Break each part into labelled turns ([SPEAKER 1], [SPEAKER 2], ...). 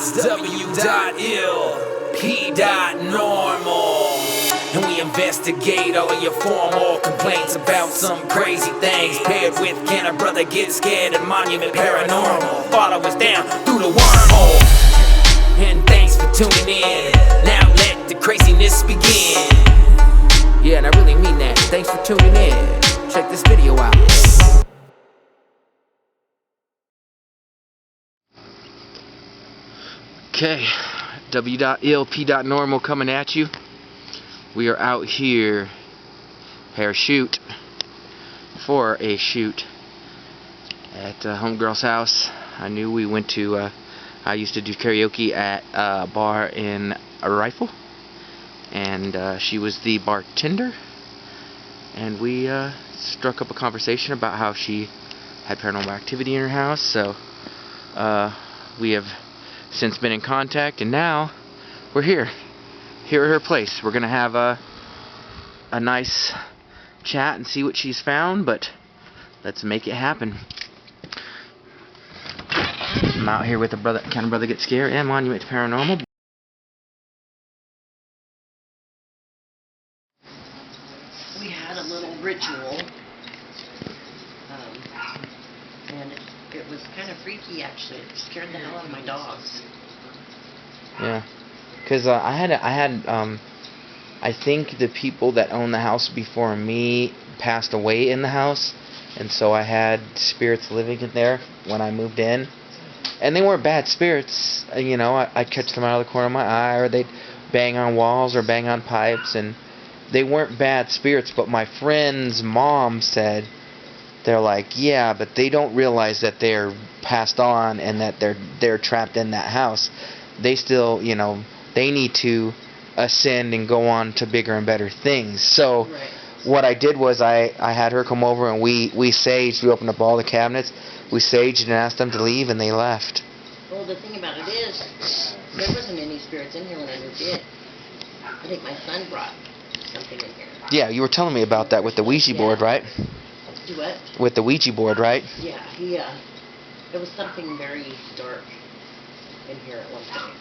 [SPEAKER 1] It's W.ill.P.normal. And we investigate all of your formal complaints about some crazy things, paired with Can a Brother Get Scared and Monument Paranormal. Follow us down through the wormhole. And thanks for tuning in. Now let the craziness begin. Yeah, and I really mean that. Thanks for tuning in. Check this video out. Okay, W.ill.P.normal coming at you. We are out here for a shoot at homegirl's house. I knew we went to I used to do karaoke at a bar in a Rifle, and she was the bartender, and we struck up a conversation about how she had paranormal activity in her house. So we have since been in contact, and now we're here at her place. We're gonna have a nice chat and see what she's found, but let's make it happen. I'm out here with Can a Brother Get Scared and Monument Paranormal.
[SPEAKER 2] We had a little ritual, and it was kind of freaky, actually. It scared the hell out of my dogs.
[SPEAKER 1] Yeah, because I think the people that owned the house before me passed away in the house, and so I had spirits living in there when I moved in. And they weren't bad spirits, you know. I'd catch them out of the corner of my eye, or they'd bang on walls or bang on pipes, and they weren't bad spirits. But my friend's mom said, they're like, yeah, but they don't realize that they're passed on and that they're trapped in that house. They still, you know, they need to ascend and go on to bigger and better things. So
[SPEAKER 2] right.
[SPEAKER 1] What I did was I had her come over, and we saged. We opened up all the cabinets. We saged and asked them to leave, and they left.
[SPEAKER 2] Well, the thing about it is, there wasn't any spirits in here when I moved in. I think my son brought something in here.
[SPEAKER 1] Yeah, you were telling me about that with the Ouija board, right?
[SPEAKER 2] Do what?
[SPEAKER 1] With the Ouija board, right?
[SPEAKER 2] Yeah, there was something very dark in here at one point.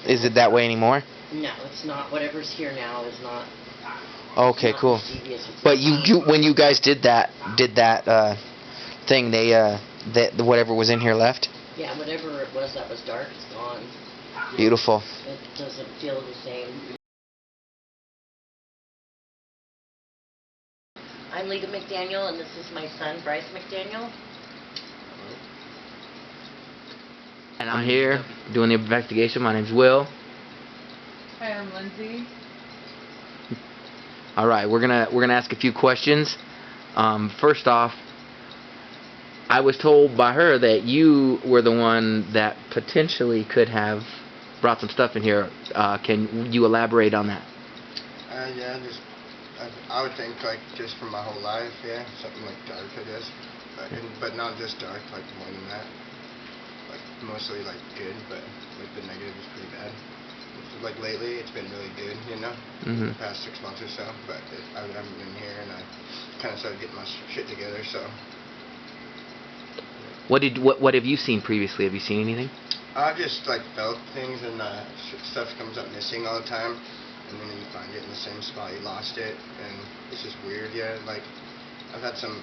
[SPEAKER 1] Is it that way anymore?
[SPEAKER 2] No, it's not. Whatever's here now is not.
[SPEAKER 1] Okay,
[SPEAKER 2] not
[SPEAKER 1] cool. But you when you guys did that thing, that whatever was in here left?
[SPEAKER 2] Yeah, whatever it was that was dark is gone.
[SPEAKER 1] Beautiful.
[SPEAKER 2] It doesn't feel the same. I'm Lita McDaniel, and this is my son, Bryce McDaniel.
[SPEAKER 1] And I'm here doing the investigation. My name's Will.
[SPEAKER 3] Hi, I'm Lindsay.
[SPEAKER 1] All right, we're gonna ask a few questions. First off, I was told by her that you were the one that potentially could have brought some stuff in here. Can you elaborate on that?
[SPEAKER 4] Yeah, I would think, like, just from my whole life, yeah, something like dark, I guess, but not just dark, like more than that, like mostly like good, but like the negative is pretty bad. Like lately, it's been really good, you know, the past 6 months or so, but I haven't been here, and I kind of started getting my shit together, so.
[SPEAKER 1] What have you seen previously? Have you seen anything?
[SPEAKER 4] I've just like felt things, and stuff comes up missing all the time, and then you find it in the same spot you lost it, and it's just weird. Yeah, like I've had some,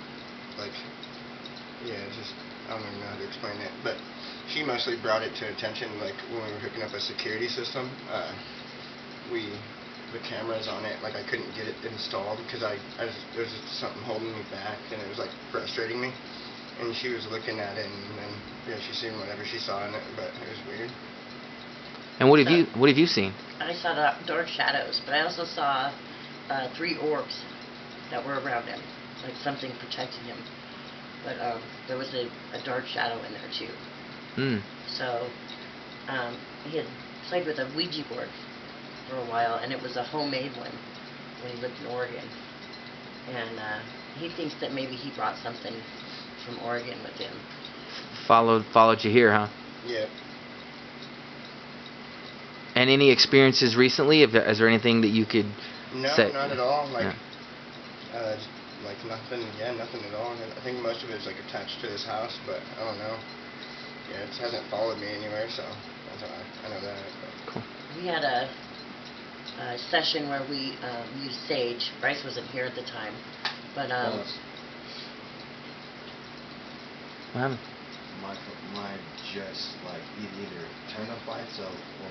[SPEAKER 4] like, yeah, just I don't even know how to explain it, but she mostly brought it to attention, like when we were hooking up a security system. The cameras on it, like I couldn't get it installed because there was just something holding me back, and it was like frustrating me. And she was looking at it, and then yeah, she seen whatever she saw in it, but it was weird.
[SPEAKER 1] And what have you seen?
[SPEAKER 2] I saw dark shadows, but I also saw 3 orbs that were around him, like something protecting him. But there was a dark shadow in there too. So he had played with a Ouija board for a while, and it was a homemade one when he lived in Oregon. And he thinks that maybe he brought something from Oregon with him.
[SPEAKER 1] Followed you here, huh?
[SPEAKER 4] Yeah.
[SPEAKER 1] And any experiences recently? Is there anything that you could say?
[SPEAKER 4] No, not at all. Like, like nothing. Yeah, nothing at all. I think most of it is like attached to this house, but I don't know. Yeah, it hasn't followed me anywhere, so so I know that. But.
[SPEAKER 1] Cool.
[SPEAKER 2] We had a session where we used sage. Bryce wasn't here at the time, but
[SPEAKER 5] Mine just like either turned off by itself or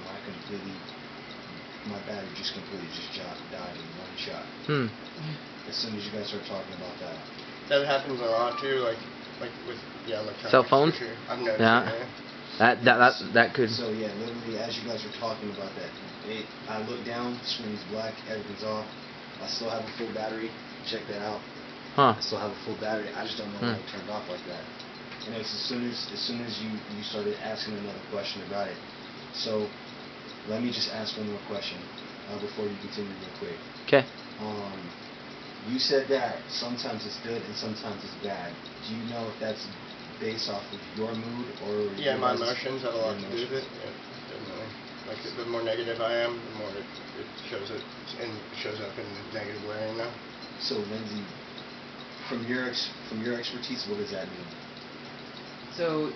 [SPEAKER 5] my battery just completely died in one shot. As soon as you guys start talking about that.
[SPEAKER 4] That happens a lot too, like with electronics.
[SPEAKER 1] Cell phones?
[SPEAKER 4] For sure. I've noticed
[SPEAKER 1] Yeah. That could.
[SPEAKER 5] So yeah, literally as you guys are talking about that, I look down, screen's black, everything's off. I still have a full battery. Check that out.
[SPEAKER 1] Huh.
[SPEAKER 5] I still have a full battery. I just don't know why it turned off like that. And it's as soon as you started asking another question about it. So let me just ask one more question before you continue real quick.
[SPEAKER 1] Okay.
[SPEAKER 5] You said that sometimes it's good and sometimes it's bad. Do you know if that's based off of your mood or
[SPEAKER 4] yeah, my emotions have a lot to do with it. Yeah, definitely. Like the more negative I am, the more it shows up in a negative way, you know.
[SPEAKER 5] So Lindsay, from your expertise, what does that mean?
[SPEAKER 3] So,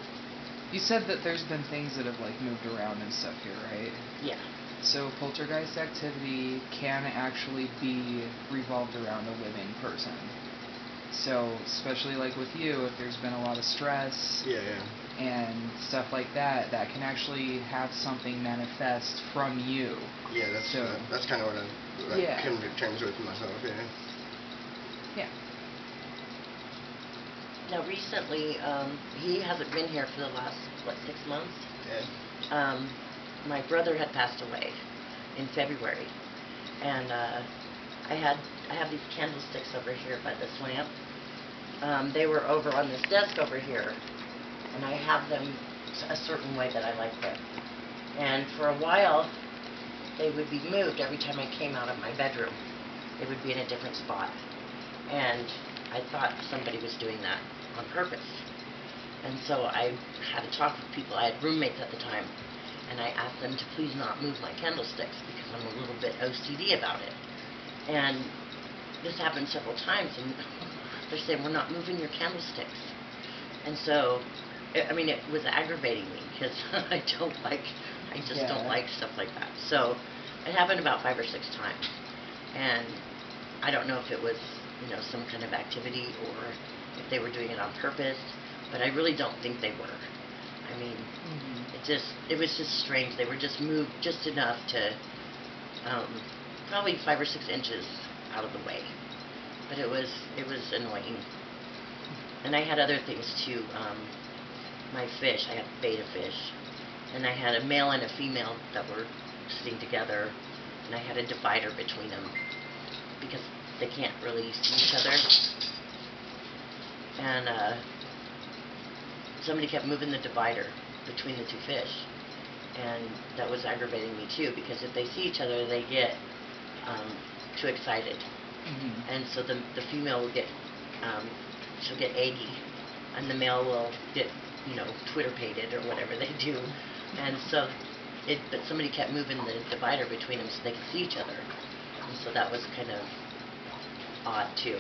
[SPEAKER 3] you said that there's been things that have like moved around and stuff here, right?
[SPEAKER 2] yeah.
[SPEAKER 3] So poltergeist activity can actually be revolved around a living person. So especially like with you, if there's been a lot of stress and stuff like that, that can actually have something manifest from you.
[SPEAKER 4] Yeah, that's kind of what I come to terms with myself. Yeah.
[SPEAKER 3] Yeah.
[SPEAKER 2] Now recently, he hasn't been here for the last 6 months.
[SPEAKER 4] Yeah.
[SPEAKER 2] My brother had passed away in February, and I have these candlesticks over here by this lamp. They were over on this desk over here, and I have them a certain way that I like them. And for a while, they would be moved every time I came out of my bedroom. They would be in a different spot, and I thought somebody was doing that on purpose. And so I had to talk with people. I had roommates at the time. And I asked them to please not move my candlesticks because I'm a little bit OCD about it. And this happened several times, and they're saying, we're not moving your candlesticks. And so, it was aggravating me because I just don't like stuff like that. So it happened about 5 or 6 times. And I don't know if it was, some kind of activity or if they were doing it on purpose, but I really don't think they were. It was just strange. They were just moved just enough to probably 5 or 6 inches out of the way. But it was annoying. And I had other things too. My fish, I had betta fish, and I had a male and a female that were sitting together, and I had a divider between them because they can't really see each other. And somebody kept moving the divider between the 2 fish, and that was aggravating me too because if they see each other they get too excited, and so the female will get she'll get eggy, and the male will get Twitter-pated or whatever they do, and so but somebody kept moving the divider between them so they could see each other, and so that was kind of odd too.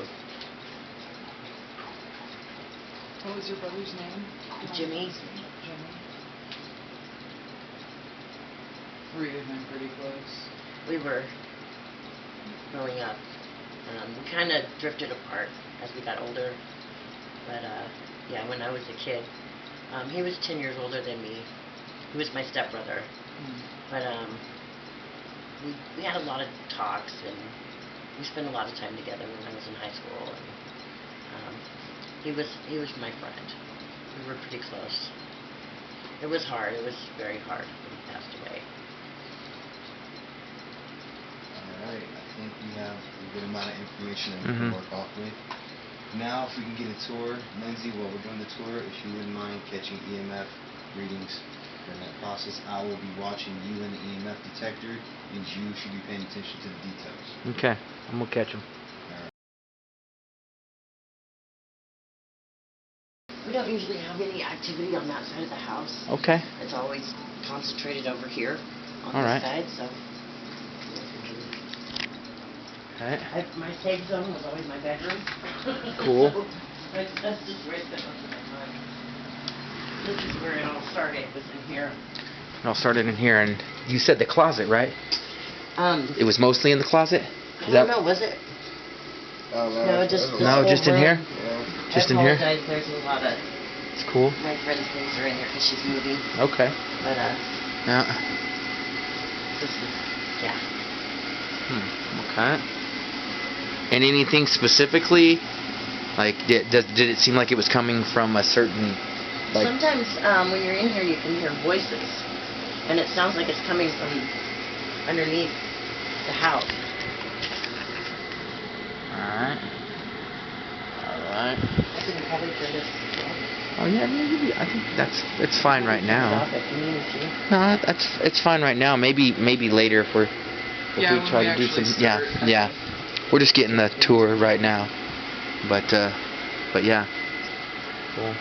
[SPEAKER 3] What was your brother's name?
[SPEAKER 2] Jimmy.
[SPEAKER 3] Jimmy. Were you and him pretty close?
[SPEAKER 2] We were growing up. We kind of drifted apart as we got older. But, when I was a kid, he was 10 years older than me. He was my stepbrother. But we had a lot of talks, and we spent a lot of time together when I was in high school. And, he was my friend. We were pretty close. It was hard. It was very hard when he passed away.
[SPEAKER 5] Alright, I think we have a good amount of information that we can work off with. Now, if we can get a tour, Lindsay, while we're doing the tour, if you wouldn't mind catching EMF readings during that process, I will be watching you in the EMF detector, and you should be paying attention to the details.
[SPEAKER 1] Okay, I'm gonna catch them.
[SPEAKER 2] We don't usually have any activity on that side of the house.
[SPEAKER 1] Okay.
[SPEAKER 2] It's always concentrated over here on
[SPEAKER 1] All
[SPEAKER 2] this
[SPEAKER 1] right.
[SPEAKER 2] side, so.
[SPEAKER 1] Okay.
[SPEAKER 2] My safe zone was always my bedroom.
[SPEAKER 1] Cool.
[SPEAKER 2] So that's just where I spent most of my time. This is where it all started, was in here.
[SPEAKER 1] It all started in here, and you said the closet, right? It was mostly in the closet?
[SPEAKER 2] I don't know, was it?
[SPEAKER 4] Oh,
[SPEAKER 2] No, just
[SPEAKER 1] No, just in here?
[SPEAKER 4] Yeah.
[SPEAKER 1] Just in here?
[SPEAKER 2] I apologize, there's a lot of
[SPEAKER 1] It's cool.
[SPEAKER 2] my friend's things are in there because she's moving.
[SPEAKER 1] Okay.
[SPEAKER 2] But,
[SPEAKER 1] Yeah.
[SPEAKER 2] this is, yeah.
[SPEAKER 1] Okay. And anything specifically? Like, did it seem like it was coming from a certain, like...
[SPEAKER 2] Sometimes when you're in here, you can hear voices, and it sounds like it's coming from underneath the house.
[SPEAKER 1] Alright. Alright.
[SPEAKER 2] I can probably turn this off.
[SPEAKER 1] Oh yeah, I think it's fine right now.
[SPEAKER 2] Off if you needed to.
[SPEAKER 1] No, it's fine right now. Maybe later if we
[SPEAKER 3] when
[SPEAKER 1] try
[SPEAKER 3] we
[SPEAKER 1] to do
[SPEAKER 3] actually
[SPEAKER 1] some.
[SPEAKER 3] start.
[SPEAKER 1] Yeah. We're just getting the tour right now, but yeah. Cool.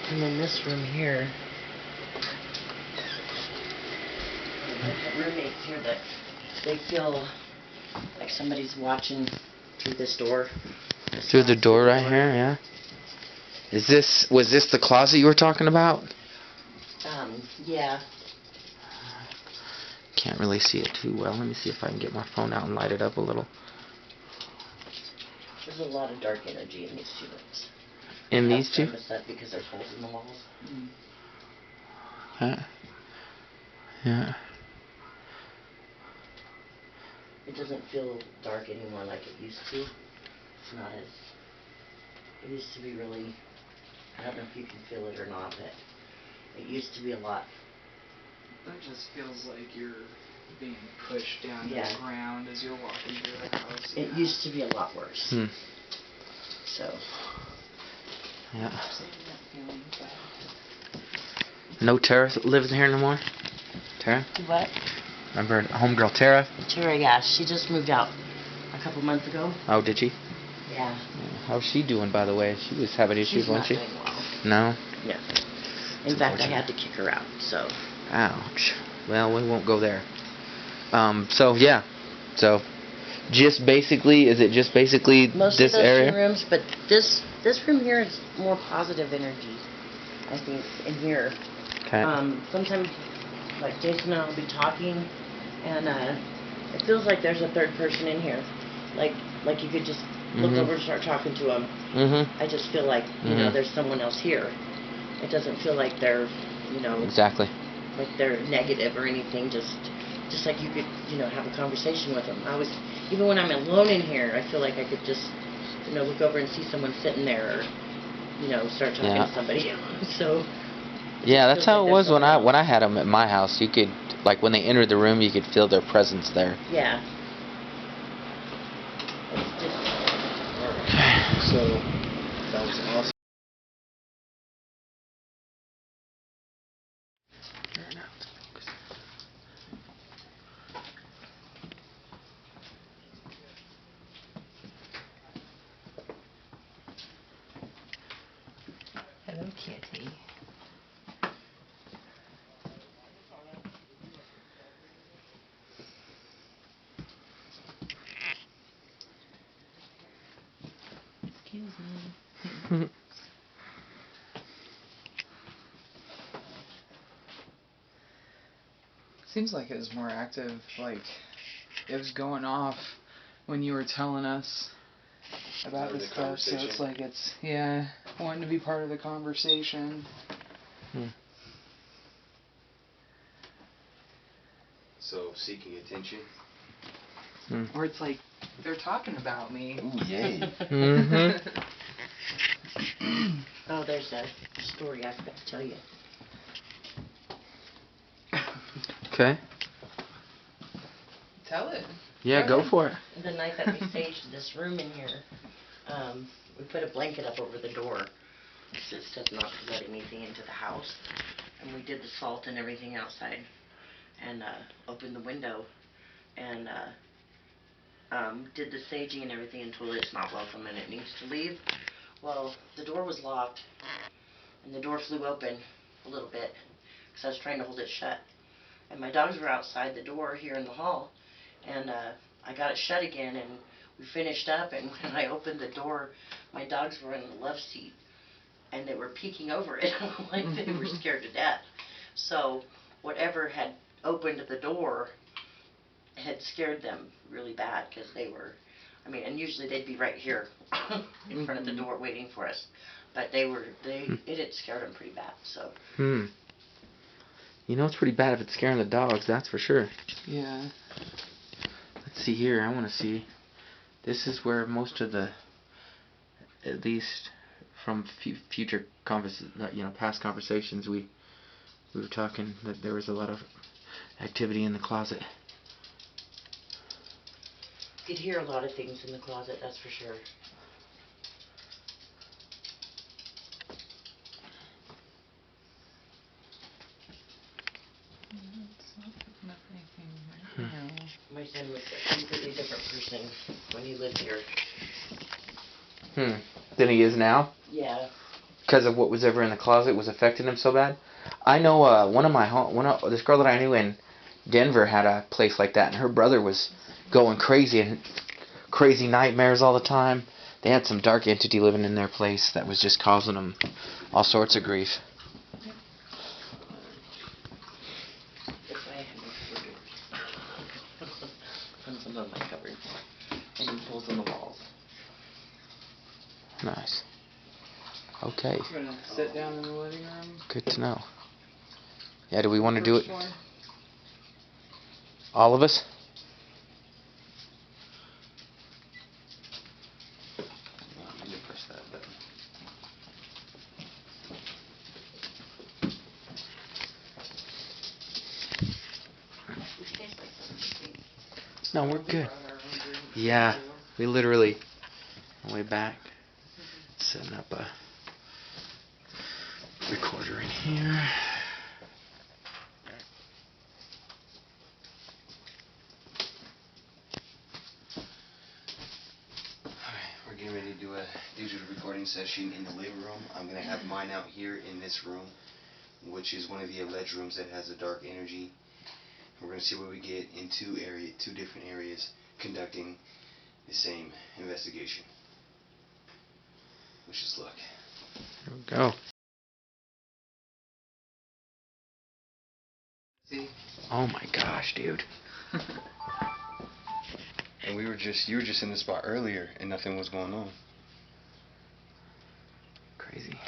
[SPEAKER 2] And then this room here, the roommates here that they feel like somebody's watching through this door.
[SPEAKER 1] Through the door right here, yeah. Was this the closet you were talking about?
[SPEAKER 2] Yeah.
[SPEAKER 1] Can't really see it too well. Let me see if I can get my phone out and light it up a little.
[SPEAKER 2] There's a lot of dark energy in these two rooms.
[SPEAKER 1] In these two?
[SPEAKER 2] That's that because there's holes in the walls.
[SPEAKER 1] Yeah. Yeah.
[SPEAKER 2] It doesn't feel dark anymore like it used to. It's not as... It used to be really... I don't know if you can feel it or not, but it used to be a lot.
[SPEAKER 3] It just feels like you're being pushed down to
[SPEAKER 2] Yeah.
[SPEAKER 3] the ground as you're walking through the house.
[SPEAKER 2] It used to be a lot worse. So...
[SPEAKER 1] Yeah. No Tara lives here no more? Tara?
[SPEAKER 2] What?
[SPEAKER 1] Remember homegirl Tara?
[SPEAKER 2] Tara, yeah. She just moved out a couple months ago.
[SPEAKER 1] Oh, did she?
[SPEAKER 2] Yeah.
[SPEAKER 1] How's she doing, by the way? She was having issues,
[SPEAKER 2] She's
[SPEAKER 1] wasn't she?
[SPEAKER 2] not doing well.
[SPEAKER 1] No?
[SPEAKER 2] Yeah. In fact, I had to kick her out, so...
[SPEAKER 1] Ouch. Well, we won't go there. So, yeah. So, just basically, is it just basically
[SPEAKER 2] Most
[SPEAKER 1] this
[SPEAKER 2] of those
[SPEAKER 1] area?
[SPEAKER 2] two rooms, but this room here is more positive energy, I think, in here.
[SPEAKER 1] Okay.
[SPEAKER 2] Sometimes, like, Jason and I will be talking, and it feels like there's a third person in here. Like you could just look over and start talking to them. I just feel like, you know, there's someone else here. It doesn't feel like they're, you know...
[SPEAKER 1] Exactly.
[SPEAKER 2] Like they're negative or anything, just like you could, you know, have a conversation with them. Even when I'm alone in here, I feel like I could just, you know, look over and see someone sitting there, or, you know, start talking to somebody. So.
[SPEAKER 1] Yeah, that's how it was when I had them at my house. You could, like, when they entered the room, you could feel their presence there.
[SPEAKER 2] Yeah. It's just.
[SPEAKER 5] So, that was awesome.
[SPEAKER 2] Hello, kitty. Excuse me.
[SPEAKER 3] Seems like it was more active, like it was going off when you were telling us about this stuff, so it's like wanting to be part of the conversation.
[SPEAKER 5] So, seeking attention.
[SPEAKER 3] Or it's like, they're talking about me.
[SPEAKER 5] Ooh, yay.
[SPEAKER 2] Oh, there's a story I forgot to tell you.
[SPEAKER 1] Okay.
[SPEAKER 3] Tell it.
[SPEAKER 1] Yeah, go for it.
[SPEAKER 2] The night that we staged this room in here, we put a blanket up over the door so it said not to let anything into the house. And we did the salt and everything outside, and opened the window, and did the staging and everything and told it it's not welcome and it needs to leave. Well, the door was locked, and the door flew open a little bit because I was trying to hold it shut. And my dogs were outside the door here in the hall, and I got it shut again, and we finished up, and when I opened the door, my dogs were in the love seat, and they were peeking over it like they were scared to death. So whatever had opened the door had scared them really bad, because they were, I mean, and usually they'd be right here in front of the door waiting for us. But it had scared them pretty bad, so.
[SPEAKER 1] You know it's pretty bad if it's scaring the dogs, that's for sure.
[SPEAKER 3] Yeah.
[SPEAKER 1] Let's see here, I want to see. This is where most of the, at least from future past conversations, we were talking that there was a lot of activity in the closet.
[SPEAKER 2] You could hear a lot of things in the closet, that's for sure. My son was a completely different person when he lived here.
[SPEAKER 1] Than he is now?
[SPEAKER 2] Yeah.
[SPEAKER 1] Because of what was ever in the closet was affecting him so bad? I know this girl that I knew in Denver had a place like that, and her brother was going crazy and crazy nightmares all the time. They had some dark entity living in their place that was just causing them all sorts of grief.
[SPEAKER 2] That's why I have no cover doors. Comes above my cupboard. And he pulls on the walls.
[SPEAKER 1] Nice. Okay.
[SPEAKER 3] We're gonna sit down in the living room.
[SPEAKER 1] Good to know. Yeah, do we want to do it?
[SPEAKER 3] First one.
[SPEAKER 1] All of us?
[SPEAKER 5] Let me press that button.
[SPEAKER 2] This tastes like something.
[SPEAKER 1] No, we're good.
[SPEAKER 3] Brought our own drinks,
[SPEAKER 1] Yeah,
[SPEAKER 3] too.
[SPEAKER 1] we literally, on the way back, setting up a recorder in here.
[SPEAKER 5] We're getting ready to do a digital recording session in the living room. I'm going to have mine out here in this room, which is one of the alleged rooms that has a dark energy. We're going to see what we get in two different areas conducting the same investigation. Wish us luck.
[SPEAKER 1] Here we go.
[SPEAKER 3] See?
[SPEAKER 1] Oh my gosh, dude.
[SPEAKER 5] And you were just in the spot earlier and nothing was going on.
[SPEAKER 1] Crazy.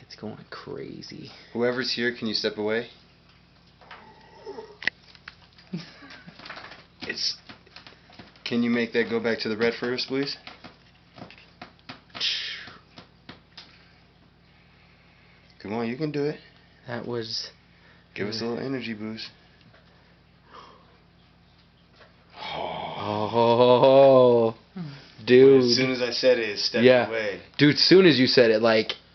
[SPEAKER 1] It's going crazy.
[SPEAKER 5] Whoever's here, can you step away? Can you make that go back to the red first, please? Come on, you can do it.
[SPEAKER 1] That was...
[SPEAKER 5] Give us a little energy boost.
[SPEAKER 1] Oh, dude.
[SPEAKER 5] As soon as I said it, step away.
[SPEAKER 1] Dude, as soon as you said it,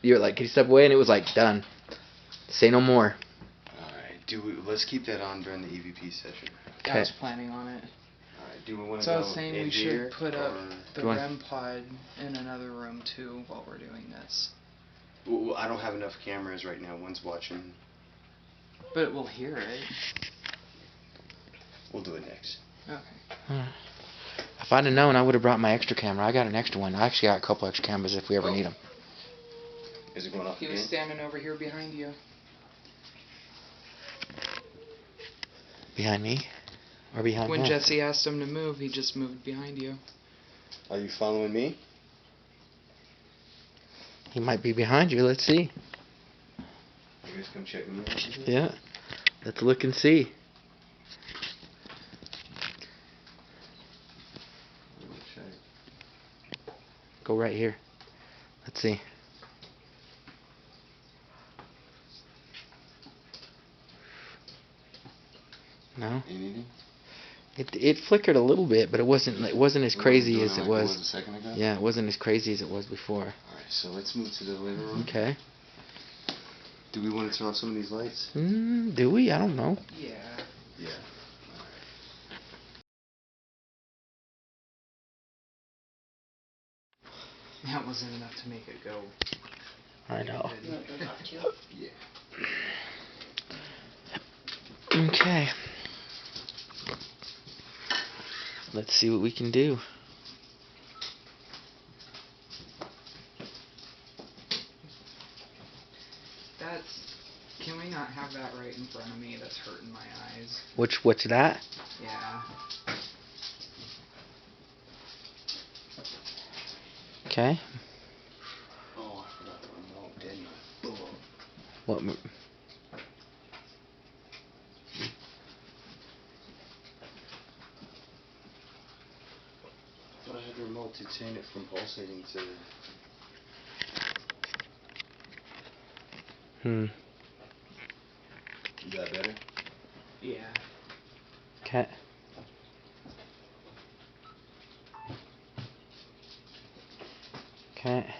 [SPEAKER 1] you're like, can you step away? And it was like, done. Say no more.
[SPEAKER 5] Alright, let's keep that on during the EVP session.
[SPEAKER 3] I was planning on it.
[SPEAKER 5] Alright, do we want to
[SPEAKER 3] So I
[SPEAKER 5] go
[SPEAKER 3] was saying
[SPEAKER 5] in
[SPEAKER 3] we
[SPEAKER 5] here,
[SPEAKER 3] should put up
[SPEAKER 5] or-
[SPEAKER 3] the REM pod in another room too while we're doing this.
[SPEAKER 5] Well, I don't have enough cameras right now. One's watching.
[SPEAKER 3] But we'll hear it.
[SPEAKER 5] We'll do it next.
[SPEAKER 3] Okay.
[SPEAKER 1] If I'd have known, I would have brought my extra camera. I got an extra one. I actually got a couple extra cameras if we ever need them.
[SPEAKER 5] Is it going off
[SPEAKER 3] He
[SPEAKER 5] again?
[SPEAKER 3] was standing over here behind you.
[SPEAKER 1] Behind me? Or behind
[SPEAKER 3] When
[SPEAKER 1] him?
[SPEAKER 3] Jesse asked him to move, he just moved behind you.
[SPEAKER 5] Are you following me?
[SPEAKER 1] He might be behind you. Let's see.
[SPEAKER 5] You guys come check me out.
[SPEAKER 1] Yeah. Let's look and see. Go right here. Let's see. No?
[SPEAKER 5] Anything?
[SPEAKER 1] It flickered a little bit, but it wasn't as crazy as it was.
[SPEAKER 5] A second ago?
[SPEAKER 1] Yeah, it wasn't as crazy as it was before.
[SPEAKER 5] Alright, so let's move to the living room.
[SPEAKER 1] Okay.
[SPEAKER 5] Do we want to turn off some of these lights?
[SPEAKER 1] Do we? I don't know.
[SPEAKER 3] Yeah.
[SPEAKER 5] Yeah.
[SPEAKER 3] That wasn't enough to make it go.
[SPEAKER 1] I know.
[SPEAKER 5] Yeah.
[SPEAKER 1] Okay. Let's see what we can do.
[SPEAKER 3] may not have that right in front of me. That's hurting my eyes.
[SPEAKER 1] What's that?
[SPEAKER 3] Yeah.
[SPEAKER 1] Okay.
[SPEAKER 5] Oh, I forgot the remote, didn't I? Oh.
[SPEAKER 1] What?
[SPEAKER 5] But I had the remote to turn it from pulsating to... Is that better?
[SPEAKER 3] Yeah.
[SPEAKER 1] Okay. Okay.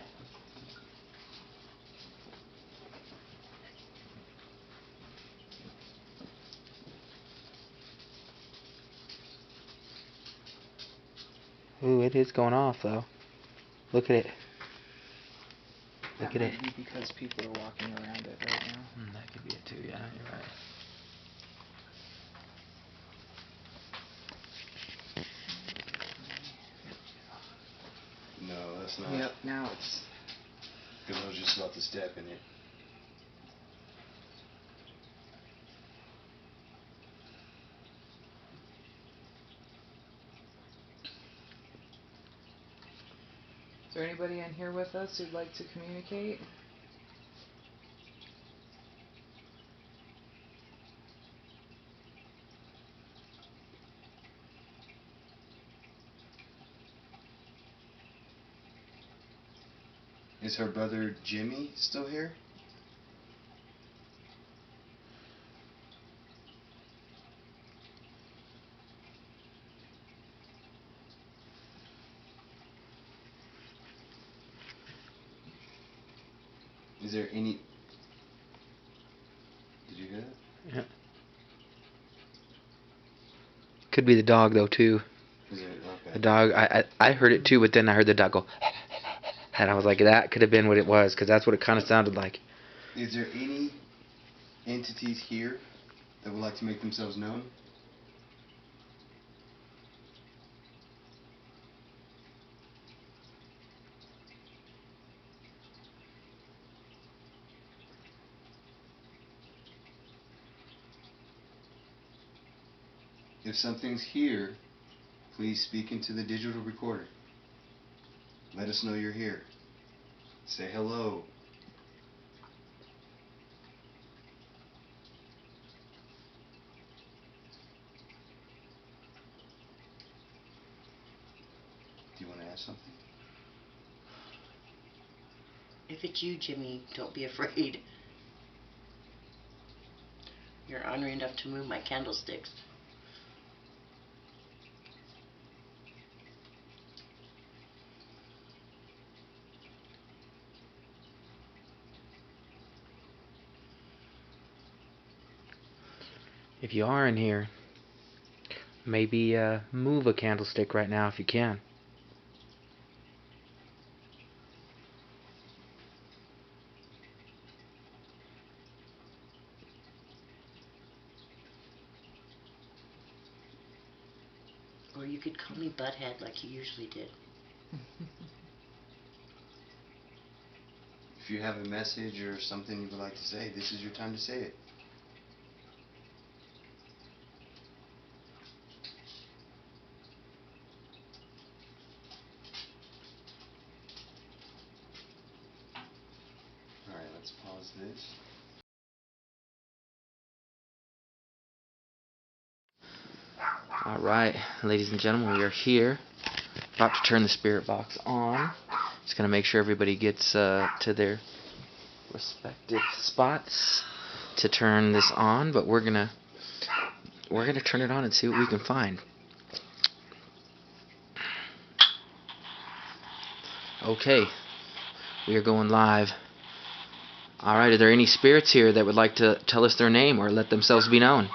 [SPEAKER 1] Ooh, it is going off though. Look at it. Look
[SPEAKER 3] That
[SPEAKER 1] at it.
[SPEAKER 3] might be because people are walking around it right now.
[SPEAKER 1] That could be it too. Yeah, you're right.
[SPEAKER 5] No, that's not.
[SPEAKER 3] Yep, now it's...
[SPEAKER 5] Because I was just about to step in it.
[SPEAKER 3] Is there anybody in here with us who'd like to communicate?
[SPEAKER 5] Is her brother Jimmy still here? Is there any... Did you hear that?
[SPEAKER 1] Yeah. Could be the dog though too.
[SPEAKER 5] Is it? Okay.
[SPEAKER 1] The dog. I heard it too, but then I heard the dog go, and I was like, that could have been what it was, because that's what it kind of sounded like.
[SPEAKER 5] Is there any entities here that would like to make themselves known? If something's here, please speak into the digital recorder. Let us know you're here. Say hello. Do you want to ask something?
[SPEAKER 2] If it's you, Jimmy, don't be afraid. You're ornery enough to move my candlesticks.
[SPEAKER 1] If you are in here, maybe move a candlestick right now if you can.
[SPEAKER 2] Or you could call me Butthead like you usually did.
[SPEAKER 5] If you have a message or something you would like to say, this is your time to say it. Alright, let's pause this.
[SPEAKER 1] Alright, ladies and gentlemen, we are here. About to turn the spirit box on. Just going to make sure everybody gets to their respective spots to turn this on, but we're gonna turn it on and see what we can find. Okay, we are going live. Alright, are there any spirits here that would like to tell us their name or let themselves be known?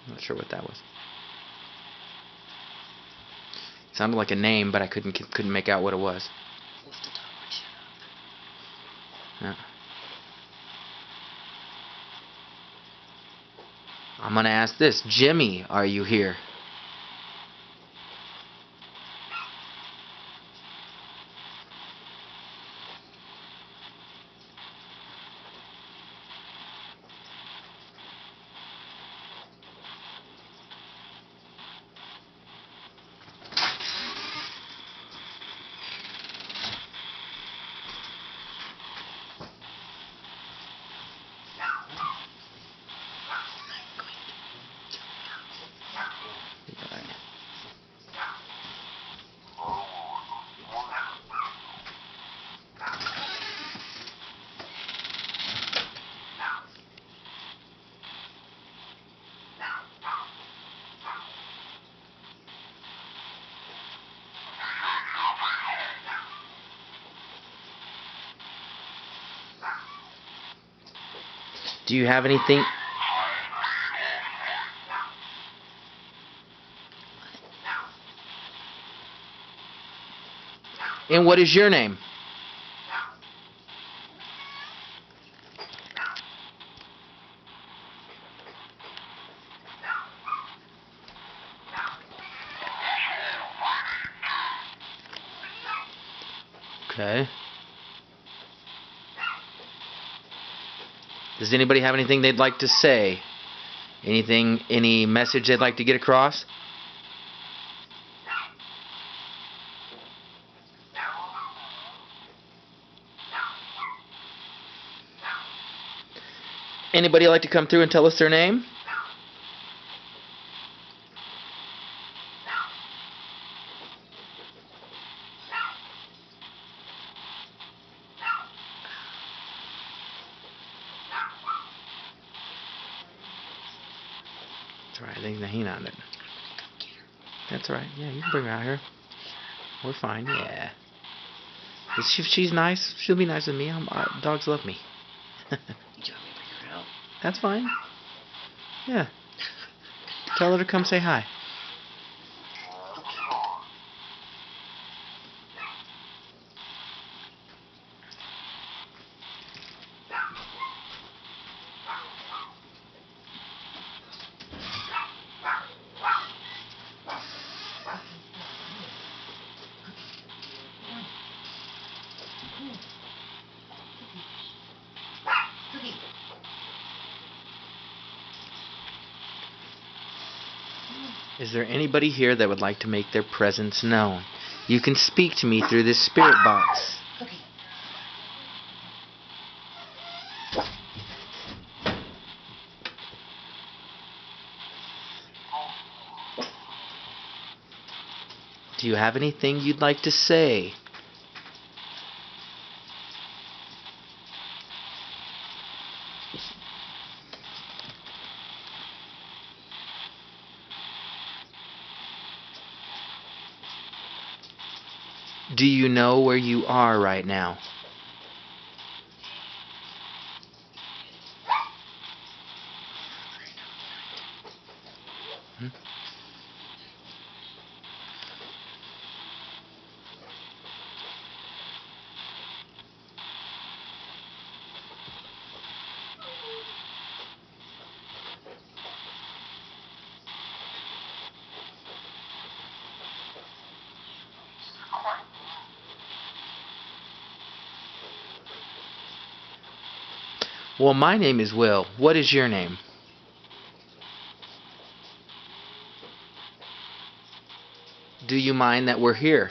[SPEAKER 1] I'm not sure what that was. It sounded like a name, but I couldn't make out what it was. Yeah. I'm gonna ask this. Jimmy, are you here? Do you have anything? And what is your name? Okay. Does anybody have anything they'd like to say? Anything, any message they'd like to get across? Anybody like to come through and tell us their name? That's right, I think Naheen on it. That's right, yeah, you can bring her out here. We're fine, yeah. If she's nice, she'll be nice with me. Dogs love me.
[SPEAKER 2] Do you want me to bring her out?
[SPEAKER 1] That's fine. Yeah. Tell her to come say hi. Is there anybody here that would like to make their presence known? You can speak to me through this spirit box. Do you have anything you'd like to say? Do you know where you are right now? Hmm? Well, my name is Will. What is your name? Do you mind that we're here?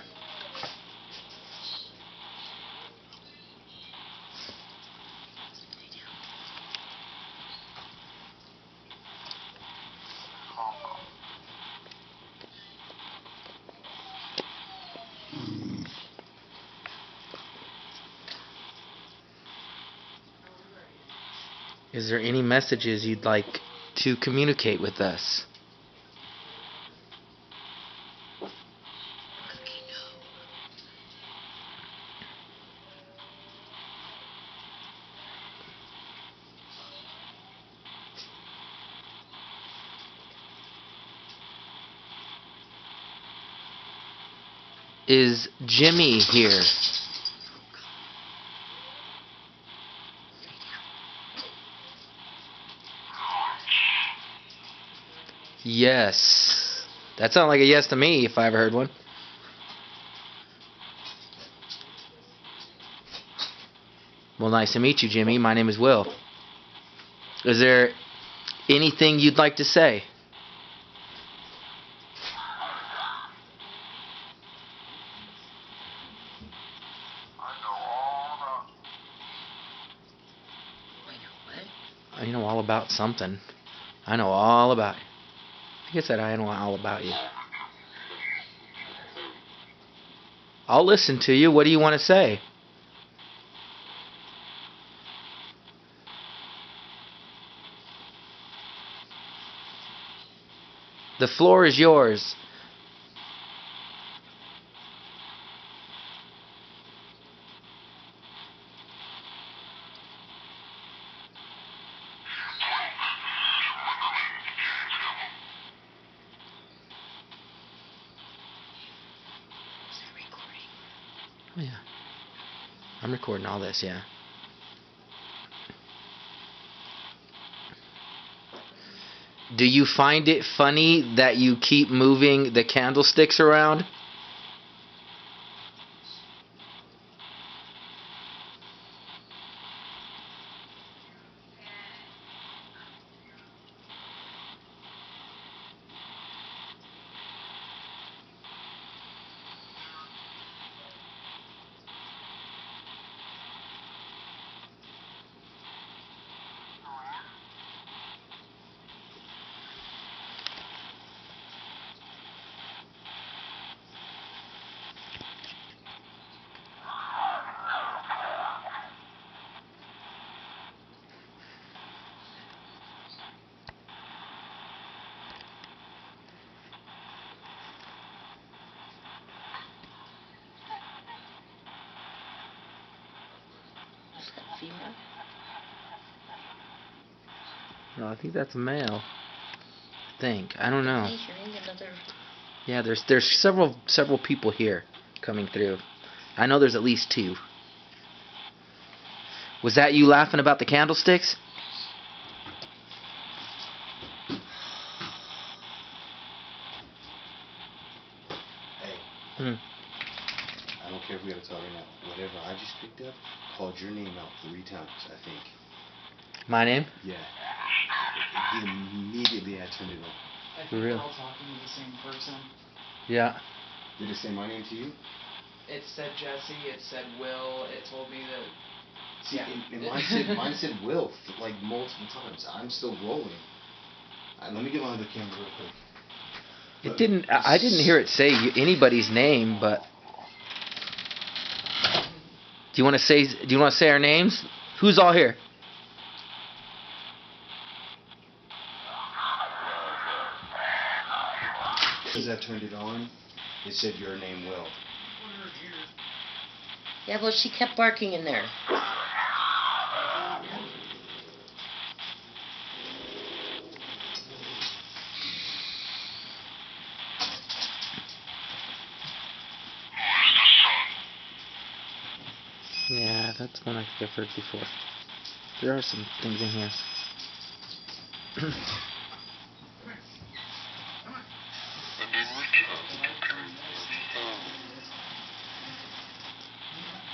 [SPEAKER 1] Is there any messages you'd like to communicate with us? Is Jimmy here? Yes. That sounded like a yes to me if I ever heard one. Well, nice to meet you, Jimmy. My name is Will. Is there anything you'd like to say? I know all about something. I know all about you. I think I said I know all about you. I'll listen to you. What do you want to say? The floor is yours. Oh, yeah. I'm recording all this, yeah. Do you find it funny that you keep moving the candlesticks around?
[SPEAKER 2] Female?
[SPEAKER 1] No, I think that's a male. I think. I don't know.
[SPEAKER 2] Hey, hearing another.
[SPEAKER 1] Yeah, there's several people here coming through. I know there's at least 2. Was that you laughing about the candlesticks?
[SPEAKER 5] Hey. I don't care if we gotta talk right now. Whatever I just picked up called your name out 3 times, I think.
[SPEAKER 1] My name?
[SPEAKER 5] Yeah. Immediately I turned it on.
[SPEAKER 3] I think we're all talking to the same person.
[SPEAKER 1] Yeah.
[SPEAKER 5] Did it say my name to you?
[SPEAKER 3] It said Jesse, it said Will, it told me that...
[SPEAKER 5] See,
[SPEAKER 3] Yeah.
[SPEAKER 5] and mine said Will, like multiple times. I'm still rolling. Let me get on the camera real quick.
[SPEAKER 1] It didn't. I didn't hear it say anybody's name, but do you want to say our names? Who's all here?
[SPEAKER 5] As I turned it on, it said your name, Will.
[SPEAKER 2] Yeah, well, she kept barking in there.
[SPEAKER 1] Yeah, that's one I think I've heard before. There are some things in here.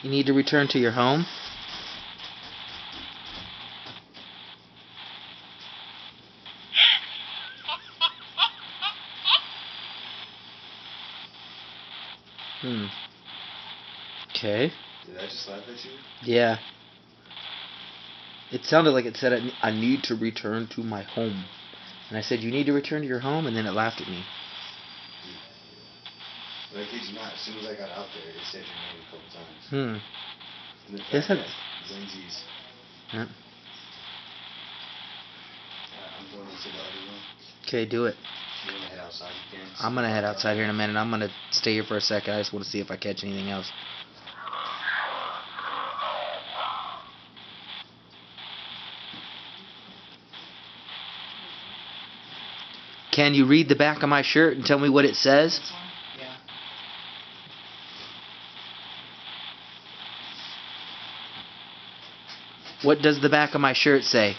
[SPEAKER 1] You need to return to your home? Okay.
[SPEAKER 5] Did I just laugh at you?
[SPEAKER 1] Yeah. It sounded like it said, I need to return to my home. And I said, you need to return to your home? And then it laughed at me.
[SPEAKER 5] But I kid you not, as soon as I got out there, it said your name a couple times. And the
[SPEAKER 1] Yes,
[SPEAKER 5] fact that Lindsay's...
[SPEAKER 1] Yeah.
[SPEAKER 5] I'm going into the other room.
[SPEAKER 1] Okay, do it.
[SPEAKER 5] You want to head outside again?
[SPEAKER 1] I'm going to head outside here in a minute. I'm going to stay here for a second. I just want to see if I catch anything else. Can you read the back of my shirt and tell me what it says?
[SPEAKER 3] This one? Yeah.
[SPEAKER 1] What does the back of my shirt say?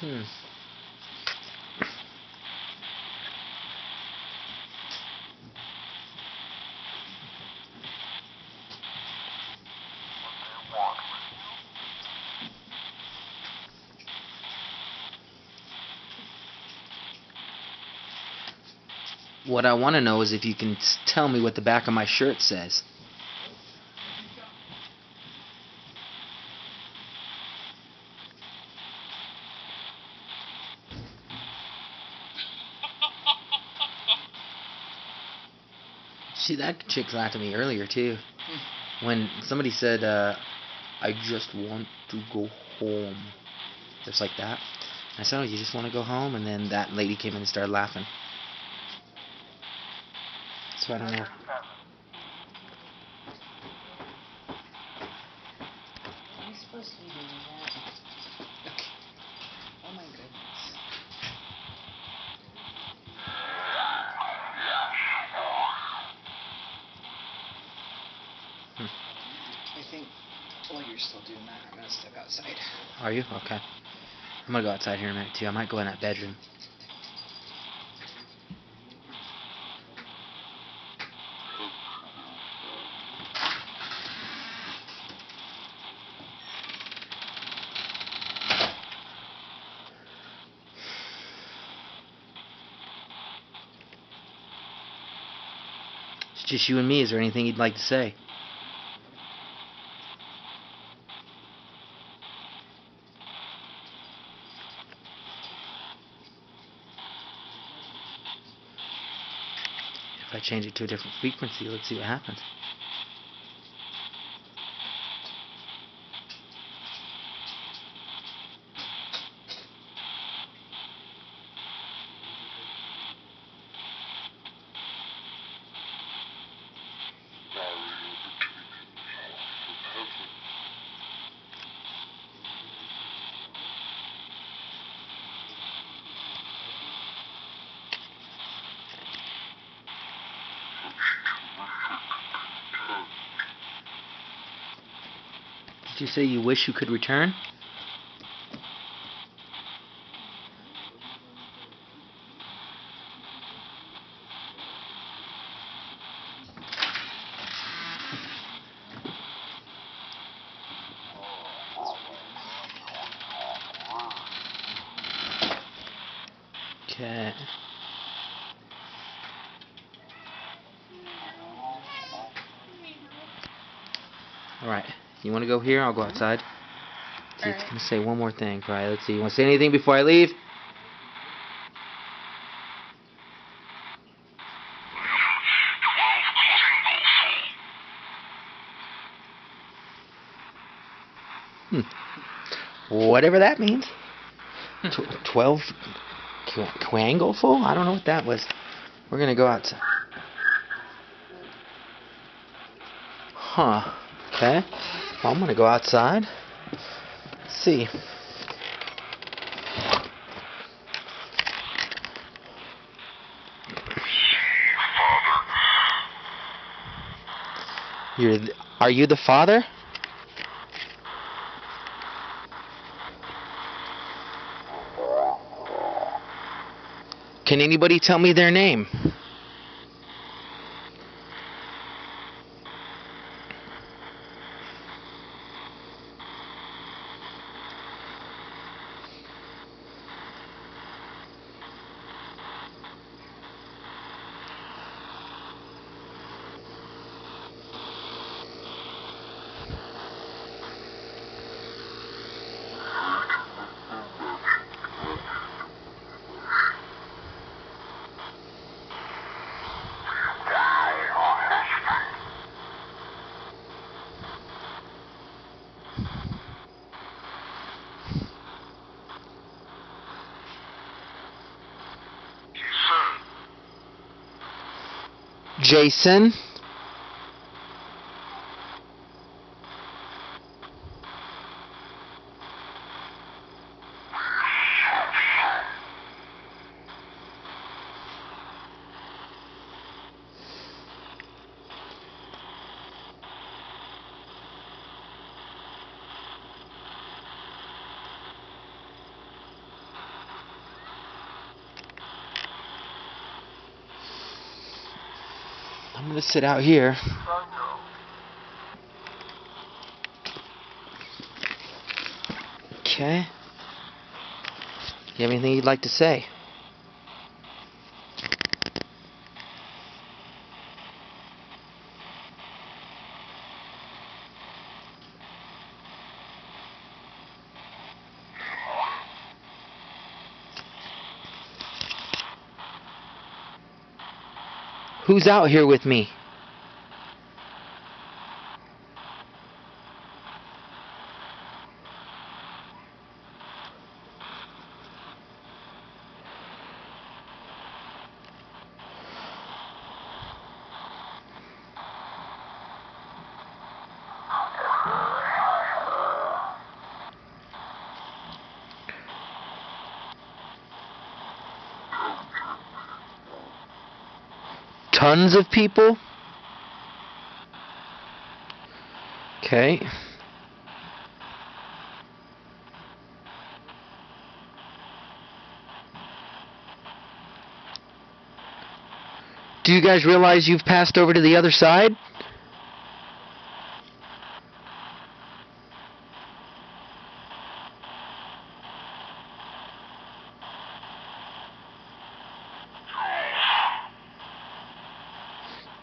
[SPEAKER 1] Hmm. What I want to know is if you can tell me what the back of my shirt says. See, that chick laughed at me earlier too. When somebody said, I just want to go home. Just like that. I said, oh, you just want to go home? And then that lady came in and started laughing. So I don't know.
[SPEAKER 2] Are we supposed to be doing that?
[SPEAKER 3] Oh my goodness. I think while you're still doing that, I'm gonna step outside.
[SPEAKER 1] Are you? Okay. I'm gonna go outside here in a minute too. I might go in that bedroom. It's just you and me. Is there anything you'd like to say? If I change it to a different frequency, let's see what happens. Did you say you wish you could return? Okay. Alright. You want to go here? I'll go outside. See, it's going to say one more thing. Alright, let's see. You want to say anything before I leave? Whatever that means. 12 quangleful? I don't know what that was. We're going to go outside. Huh. Okay. Well, I'm going to go outside. Let's see. Are you the father? Can anybody tell me their name? Jason? I'm gonna sit out here. Okay. You have anything you'd like to say? Who's out here with me? Tons of people? Okay. Do you guys realize you've passed over to the other side?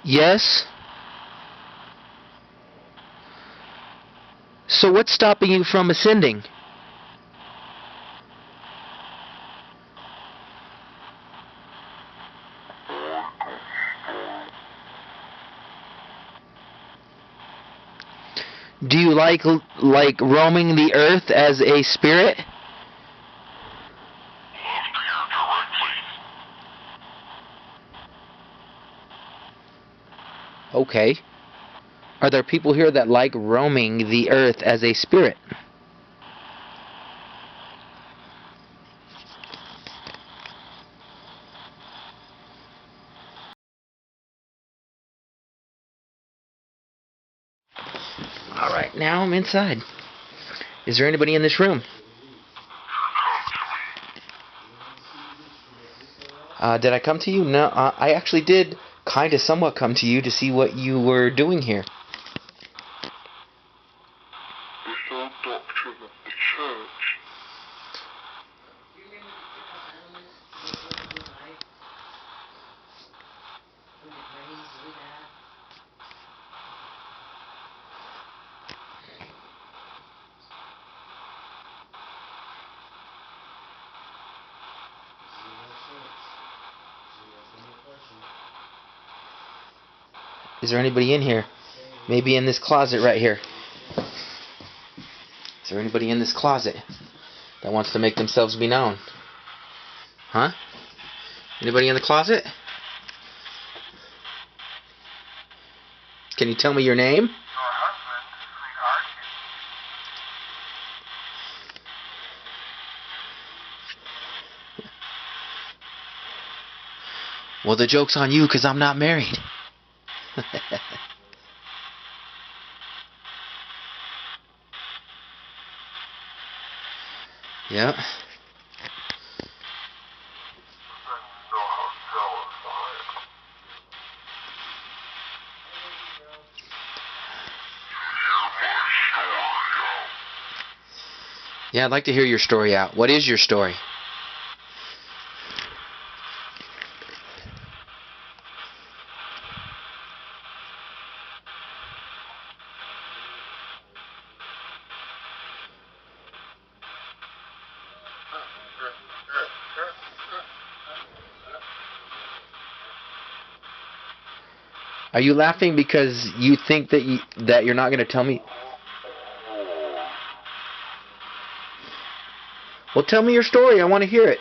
[SPEAKER 1] Yes? So what's stopping you from ascending? Do you like roaming the earth as a spirit? Okay. Are there people here that like roaming the earth as a spirit? Alright, now I'm inside. Is there anybody in this room? Did I come to you? No, I actually did kind of somewhat come to you to see what you were doing here.
[SPEAKER 6] The old doctrine of the church.
[SPEAKER 1] Is there anybody in here? Maybe in this closet right here. Is there anybody in this closet that wants to make themselves be known? Huh? Anybody in the closet? Can you tell me your name?
[SPEAKER 6] Your husband, sweetheart.
[SPEAKER 1] Well, the joke's on you because I'm not married. Yep. Yeah, I'd like to hear your story out. What is your story? Are you laughing because you think that you're not going to tell me? Well, tell me your story. I want to hear it.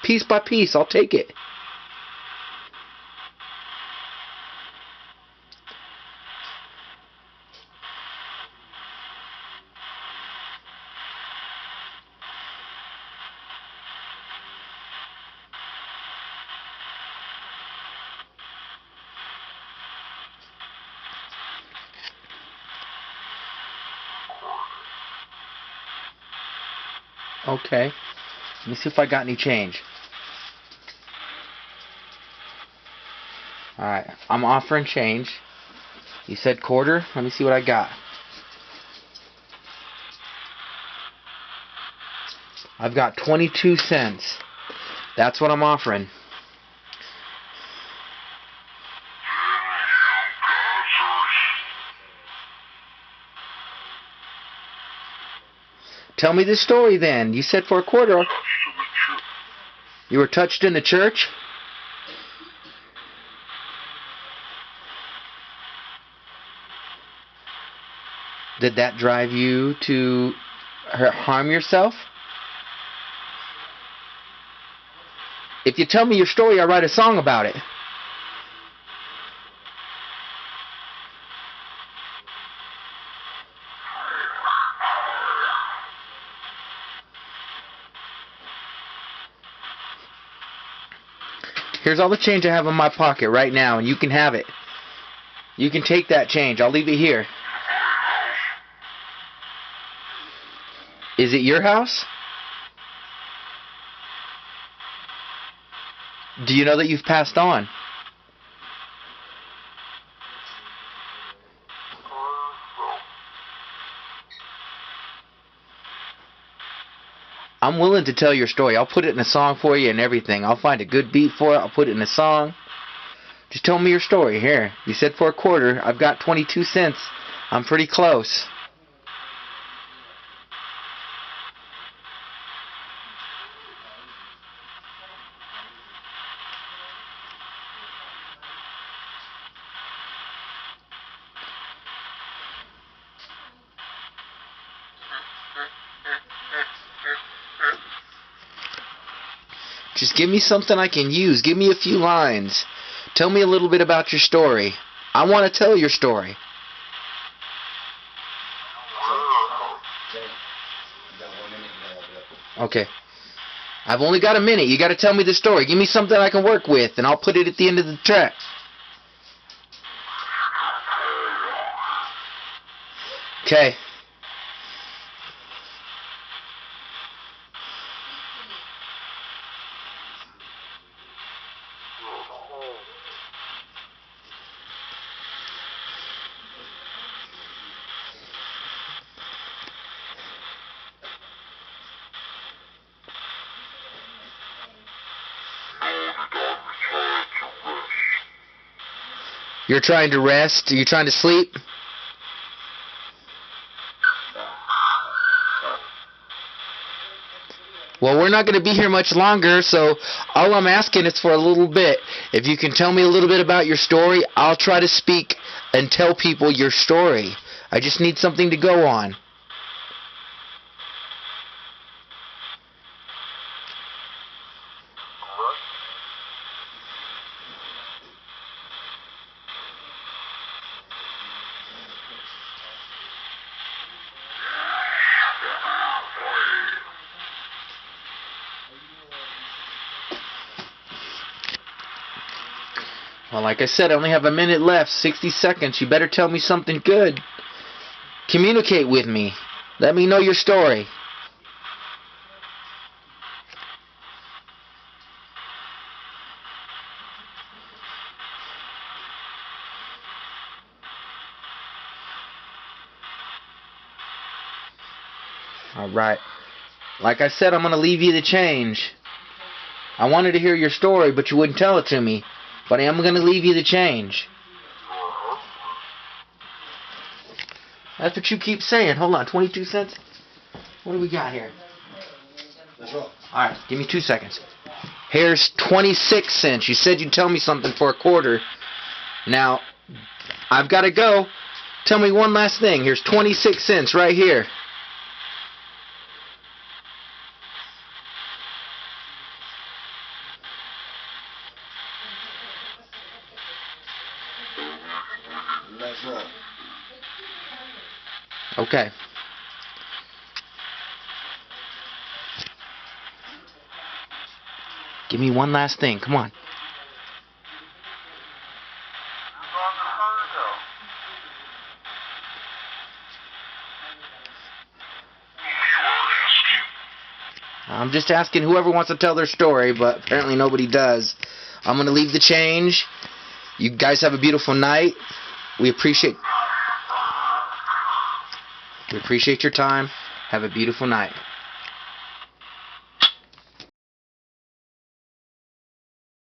[SPEAKER 1] Piece by piece, I'll take it. Okay. Let me see if I got any change. Alright, I'm offering change. You said quarter. Let me see what I got. I've got 22 cents. That's what I'm offering. Tell me the story then. You said for a quarter. You were touched in the church? Did that drive you to harm yourself? If you tell me your story, I'll write a song about it. Here's all the change I have in my pocket right now, and you can have it. You can take that change. I'll leave it here. Is it your house? Do you know that you've passed on? I'm willing to tell your story. I'll put it in a song for you and everything. I'll find a good beat for it. I'll put it in a song. Just tell me your story. Here, you said for a quarter. I've got 22 cents. I'm pretty close. Just give me something I can use. Give me a few lines. Tell me a little bit about your story. I want to tell your story. Okay. I've only got a minute. You got to tell me the story. Give me something I can work with, and I'll put it at the end of the track. Okay. You're trying to rest? Are you trying to sleep? Well, we're not going to be here much longer, so all I'm asking is for a little bit. If you can tell me a little bit about your story, I'll try to speak and tell people your story. I just need something to go on. Well, like I said, I only have a minute left, 60 seconds. You better tell me something good. Communicate with me. Let me know your story. Alright. Like I said, I'm going to leave you the change. I wanted to hear your story, but you wouldn't tell it to me. But I am going to leave you the change. That's what you keep saying. Hold on, 22 cents? What do we got here?
[SPEAKER 5] That's right.
[SPEAKER 1] Alright, give me 2 seconds. Here's 26 cents. You said you'd tell me something for a quarter. Now, I've got to go. Tell me one last thing. Here's 26 cents right here.
[SPEAKER 5] That's right.
[SPEAKER 1] Okay. Give me one last thing. Come on. I'm just asking whoever wants to tell their story, but apparently nobody does. I'm going to leave the change. You guys have a beautiful night. We appreciate your time. Have a beautiful night.